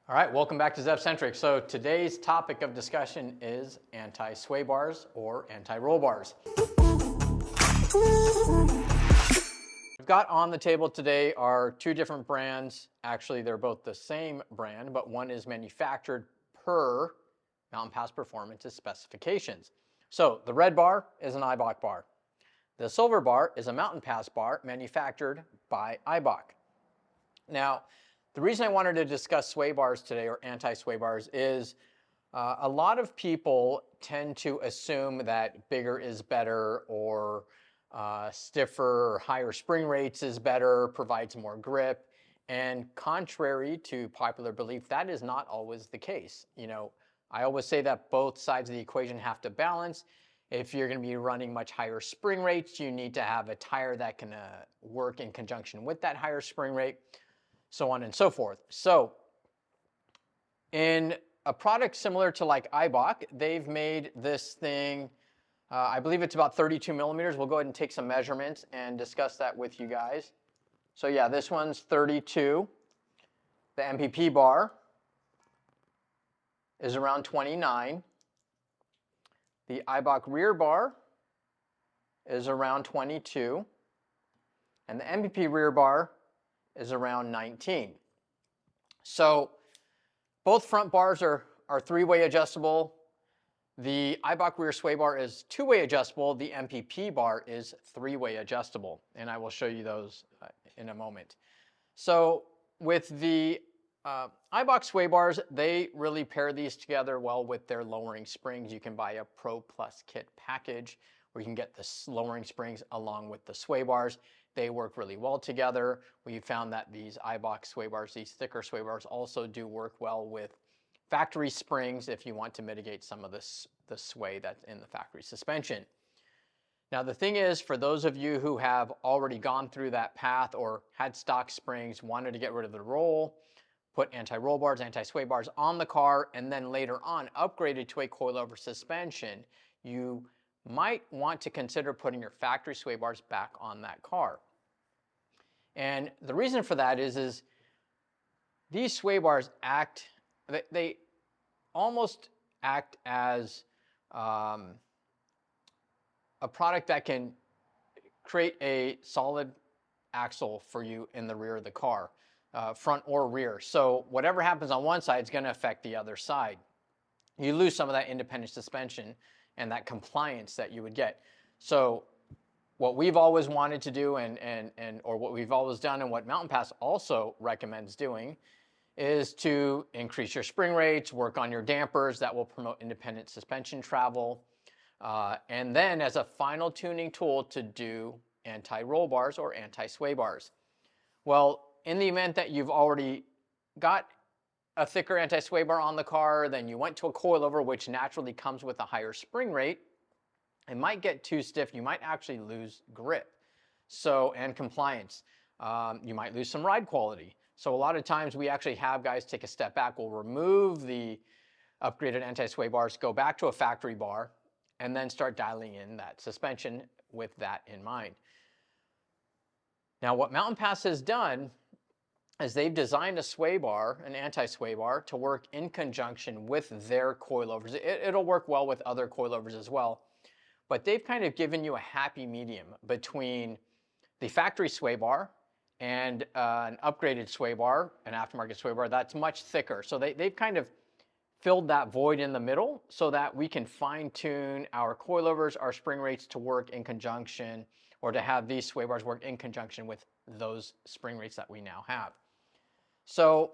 All right, welcome back to Zepcentric. So today's topic of discussion is anti-sway bars or anti-roll bars. We've got on the table today are two different brands. Actually, they're both the same brand, but one is manufactured per Mountain Pass Performance's specifications. So the red bar is an Eibach bar. The silver bar is a Mountain Pass bar manufactured by Eibach. Now, the reason I wanted to discuss sway bars today, or anti-sway bars, is a lot of people tend to assume that bigger is better, or stiffer or higher spring rates is better, provides more grip. And contrary to popular belief, that is not always the case. You know, I always say that both sides of the equation have to balance. If you're going to be running much higher spring rates, you need to have a tire that can work in conjunction with that higher spring rate, so on and so forth. So in a product similar to like Eibach, they've made this thing, I believe it's about 32 millimeters. We'll go ahead and take some measurements and discuss that with you guys. So yeah, this one's 32. The MPP bar is around 29. The Eibach rear bar is around 22. And the MPP rear bar is around 19. So both front bars are three-way adjustable. The Eibach rear sway bar is two-way adjustable. The MPP bar is three-way adjustable, and I will show you those in a moment. So with the Eibach sway bars, they really pair these together well with their lowering springs. You can buy a Pro Plus kit package where you can get the lowering springs along with the sway bars. They work really well together. We found that these Eibach sway bars, these thicker sway bars, also do work well with factory springs if you want to mitigate some of the sway that's in the factory suspension. Now the thing is, for those of you who have already gone through that path or had stock springs, wanted to get rid of the roll, put anti-roll bars, anti-sway bars on the car, and then later on upgraded to a coilover suspension, you might want to consider putting your factory sway bars back on that car. And the reason for that is these sway bars they almost act as a product that can create a solid axle for you in the rear of the car, front or rear. So whatever happens on one side is going to affect the other side. You lose some of that independent suspension and that compliance that you would get. So what we've always wanted to do or what we've always done, and what Mountain Pass also recommends doing, is to increase your spring rates, work on your dampers. That will promote independent suspension travel. And then as a final tuning tool, to do anti-roll bars or anti-sway bars. Well, in the event that you've already got a thicker anti-sway bar on the car, then you went to a coilover, which naturally comes with a higher spring rate, it might get too stiff. You might actually lose grip and compliance. You might lose some ride quality. So a lot of times we actually have guys take a step back. We'll remove the upgraded anti-sway bars, go back to a factory bar, and then start dialing in that suspension with that in mind. Now what Mountain Pass has done is they've designed a sway bar, an anti-sway bar, to work in conjunction with their coilovers. It'll work well with other coilovers as well. But they've kind of given you a happy medium between the factory sway bar and an upgraded sway bar, an aftermarket sway bar that's much thicker. So they've kind of filled that void in the middle so that we can fine tune our coilovers, our spring rates to work in conjunction, or to have these sway bars work in conjunction with those spring rates that we now have. So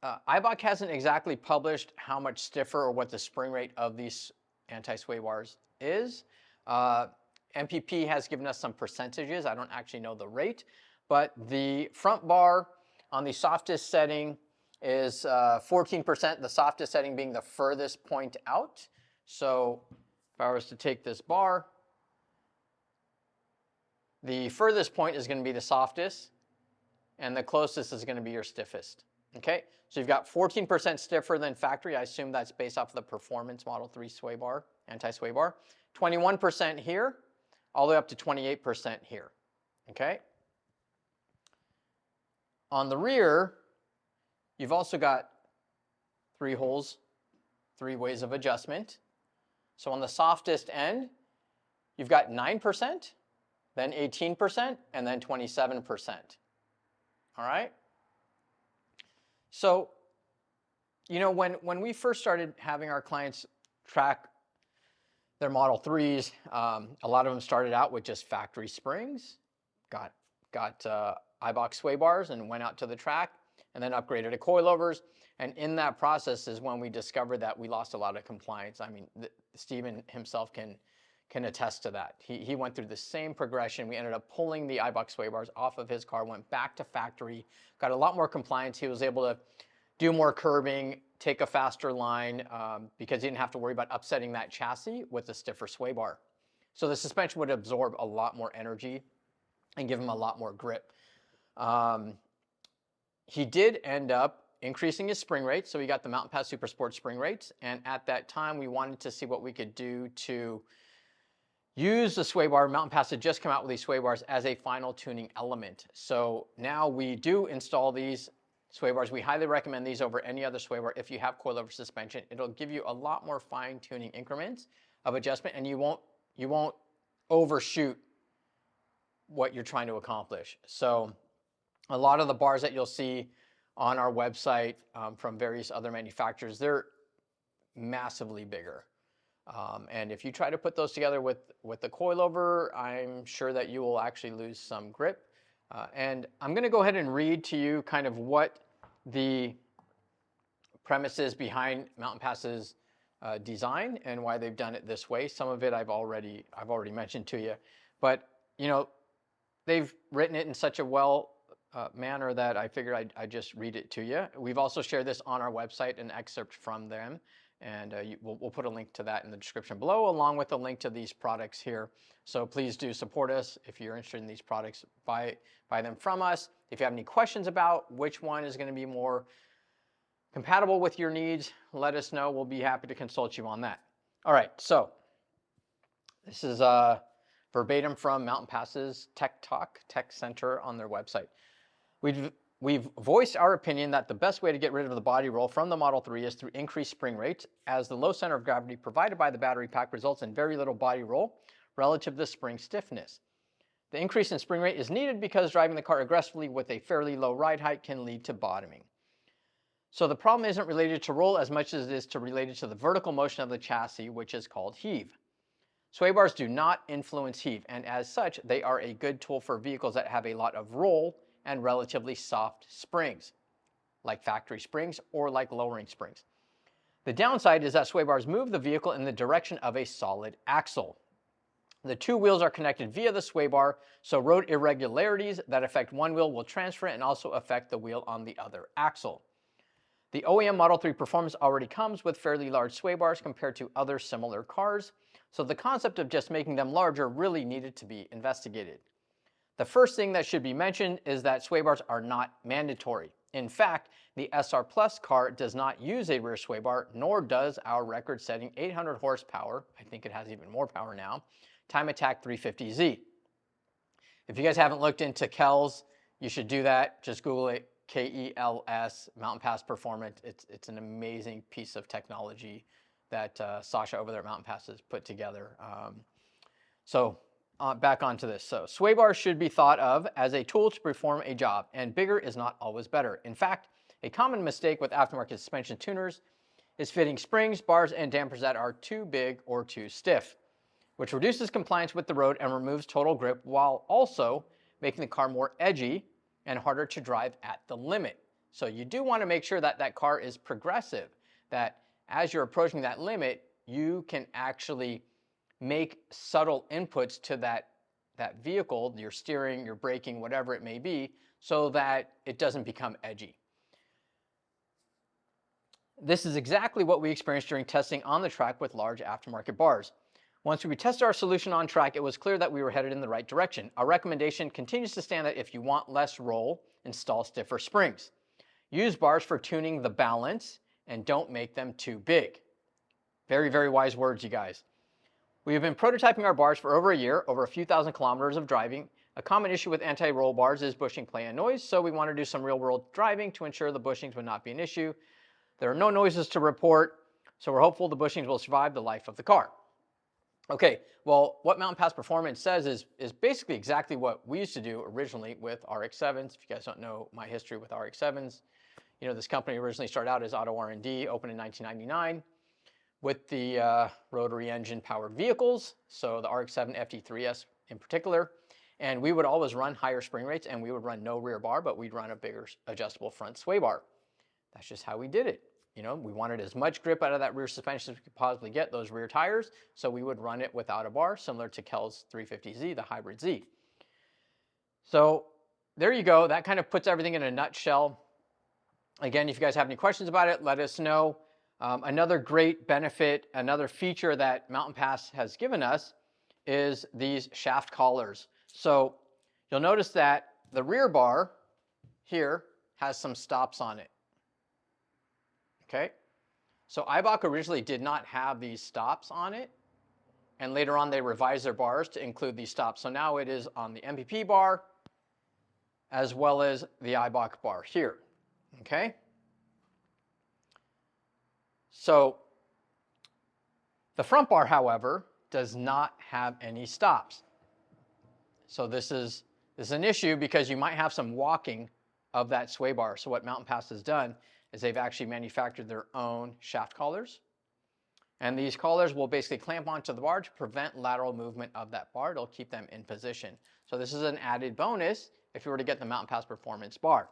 Eibach hasn't exactly published how much stiffer or what the spring rate of these anti-sway bars is. MPP has given us some percentages. I don't actually know the rate, but the front bar on the softest setting is 14%, the softest setting being the furthest point out. So if I was to take this bar, the furthest point is going to be the softest, and the closest is going to be your stiffest. Okay, so you've got 14% stiffer than factory. I assume that's based off of the Performance Model 3 sway bar, anti-sway bar. 21% here, all the way up to 28% here. Okay. On the rear, You've also got 3 holes, 3 ways of adjustment. So on the softest end, you've got 9%, then 18%, and then 27%. All right? So, you know, when we first started having our clients track their Model 3s, a lot of them started out with just factory springs, got Eibach sway bars and went out to the track, and then upgraded to coilovers. And in that process is when we discovered that we lost a lot of compliance. I mean, Stephen himself can attest to that. He went through the same progression. We ended up pulling the Eibach sway bars off of his car, went back to factory, got a lot more compliance. He was able to do more curbing, take a faster line, because he didn't have to worry about upsetting that chassis with a stiffer sway bar. So the suspension would absorb a lot more energy and give him a lot more grip. He did end up increasing his spring rate, so he got the Mountain Pass Super Sport spring rates, and at that time we wanted to see what we could do to use the sway bar. Mountain Pass had just come out with these sway bars as a final tuning element. So now we do install these sway bars. We highly recommend these over any other sway bar if you have coilover suspension. It'll give you a lot more fine tuning increments of adjustment, and you won't overshoot what you're trying to accomplish. So a lot of the bars that you'll see on our website from various other manufacturers, they're massively bigger. And if you try to put those together with the coilover, I'm sure that you will actually lose some grip. And I'm going to go ahead and read to you kind of what the premise is behind Mountain Pass's design and why they've done it this way. Some of it I've already mentioned to you, but you know, they've written it in such a well manner that I figured I'd just read it to you. We've also shared this on our website, an excerpt from them, and we'll put a link to that in the description below, along with a link to these products here. So please do support us. If you're interested in these products, buy them from us. If you have any questions about which one is going to be more compatible with your needs, let us know. We'll be happy to consult you on that. All right, so this is verbatim from Mountain Pass's Tech Center on their website. We've voiced our opinion that the best way to get rid of the body roll from the Model 3 is through increased spring rates, as the low center of gravity provided by the battery pack results in very little body roll relative to the spring stiffness. The increase in spring rate is needed because driving the car aggressively with a fairly low ride height can lead to bottoming. So the problem isn't related to roll as much as it is related to the vertical motion of the chassis, which is called heave. Sway bars do not influence heave, and as such, they are a good tool for vehicles that have a lot of roll and relatively soft springs, like factory springs or like lowering springs. The downside is that sway bars move the vehicle in the direction of a solid axle. The 2 wheels are connected via the sway bar, so road irregularities that affect one wheel will transfer and also affect the wheel on the other axle. The OEM Model 3 performance already comes with fairly large sway bars compared to other similar cars, so the concept of just making them larger really needed to be investigated. The first thing that should be mentioned is that sway bars are not mandatory. In fact, the SR Plus car does not use a rear sway bar, nor does our record-setting 800 horsepower, I think it has even more power now, Time Attack 350Z. If you guys haven't looked into KELS, you should do that. Just Google it, KELS, Mountain Pass Performance. It's an amazing piece of technology that Sasha over there at Mountain Pass has put together. Back onto this. So sway bars should be thought of as a tool to perform a job, and bigger is not always better. In fact, a common mistake with aftermarket suspension tuners is fitting springs, bars, and dampers that are too big or too stiff, which reduces compliance with the road and removes total grip while also making the car more edgy and harder to drive at the limit. So you do want to make sure that that car is progressive, that as you're approaching that limit, you can actually make subtle inputs to that vehicle, your steering, your braking, whatever it may be, so that it doesn't become edgy. This is exactly what we experienced during testing on the track with large aftermarket bars. Once we tested our solution on track, it was clear that we were headed in the right direction. Our recommendation continues to stand that if you want less roll, install stiffer springs. Use bars for tuning the balance and don't make them too big. Very, very wise words, you guys. We have been prototyping our bars for over a year, over a few thousand kilometers of driving. A common issue with anti-roll bars is bushing play and noise, so we want to do some real-world driving to ensure the bushings would not be an issue. There are no noises to report, so we're hopeful the bushings will survive the life of the car. Okay, well, what Mountain Pass Performance says is basically exactly what we used to do originally with RX-7s. If you guys don't know my history with RX-7s, you know, this company originally started out as Auto R&D, opened in 1999 with the rotary engine powered vehicles, so the RX-7 FT3S in particular. And we would always run higher spring rates, and we would run no rear bar, but we'd run a bigger adjustable front sway bar. That's just how we did it. You know, we wanted as much grip out of that rear suspension as we could possibly get, those rear tires, so we would run it without a bar, similar to Kel's 350Z, the Hybrid Z. So there you go. That kind of puts everything in a nutshell. Again, if you guys have any questions about it, let us know. Another great benefit, another feature that Mountain Pass has given us is these shaft collars. So you'll notice that the rear bar here has some stops on it. Okay, so Eibach originally did not have these stops on it, and later on they revised their bars to include these stops. So now it is on the MPP bar as well as the Eibach bar here. Okay, so the front bar, however, does not have any stops. So this is an issue because you might have some walking of that sway bar. So what Mountain Pass has done is they've actually manufactured their own shaft collars. And these collars will basically clamp onto the bar to prevent lateral movement of that bar. It'll keep them in position. So this is an added bonus if you were to get the Mountain Pass Performance bar.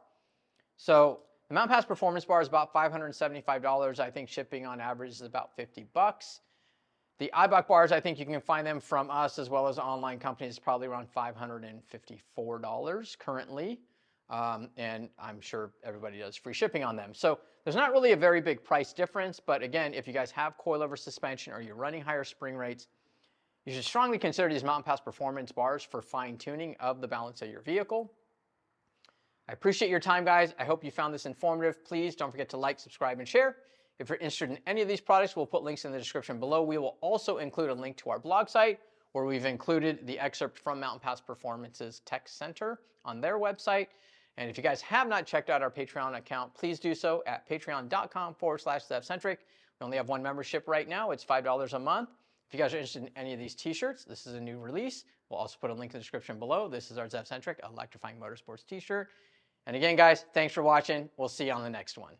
So the Mountain Pass Performance bar is about $575. I think shipping on average is about 50 bucks. The Eibach bars, I think you can find them from us as well as online companies, probably around $554 currently. And I'm sure everybody does free shipping on them. So there's not really a very big price difference. But again, if you guys have coilover suspension or you're running higher spring rates, you should strongly consider these Mountain Pass Performance bars for fine tuning of the balance of your vehicle. I appreciate your time, guys. I hope you found this informative. Please don't forget to like, subscribe, and share. If you're interested in any of these products, we'll put links in the description below. We will also include a link to our blog site where we've included the excerpt from Mountain Pass Performance's Tech Center on their website. And if you guys have not checked out our Patreon account, please do so at patreon.com/ZevCentric. We only have one membership right now. It's $5 a month. If you guys are interested in any of these t-shirts, this is a new release. We'll also put a link in the description below. This is our ZevCentric Electrifying Motorsports t-shirt. And again, guys, thanks for watching. We'll see you on the next one.